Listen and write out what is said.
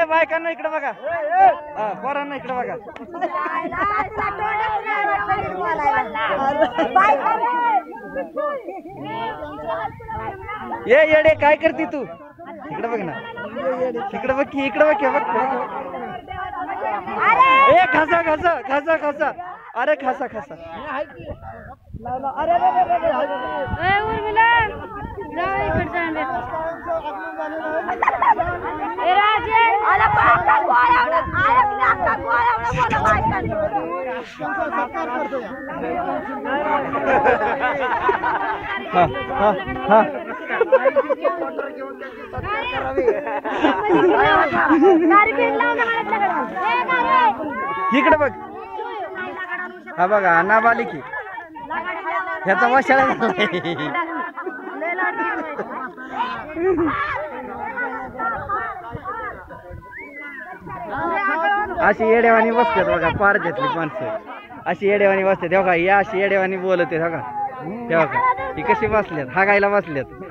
ए बायकांना इकडे बघा, पोरांना इकडे बघा. ये येडे काय करते तू? इकडे बघ ना, इकडे बघ की, इकडे बघ की, बघ. ए खासा खासा खासा खासा, अरे खासा खासा. इकडे बघ, हा बघा नाबालिकी ह्याचा वशाळा झालाय. अशी येडेवानी बसतात बघा, पार घेतली माणसं अशी येडेवानी बसतात. तेव्हा या अशी येडेवानी बोलते बघा, तेव्हा का ही कशी बसल्यात, हागायला बसल्यात.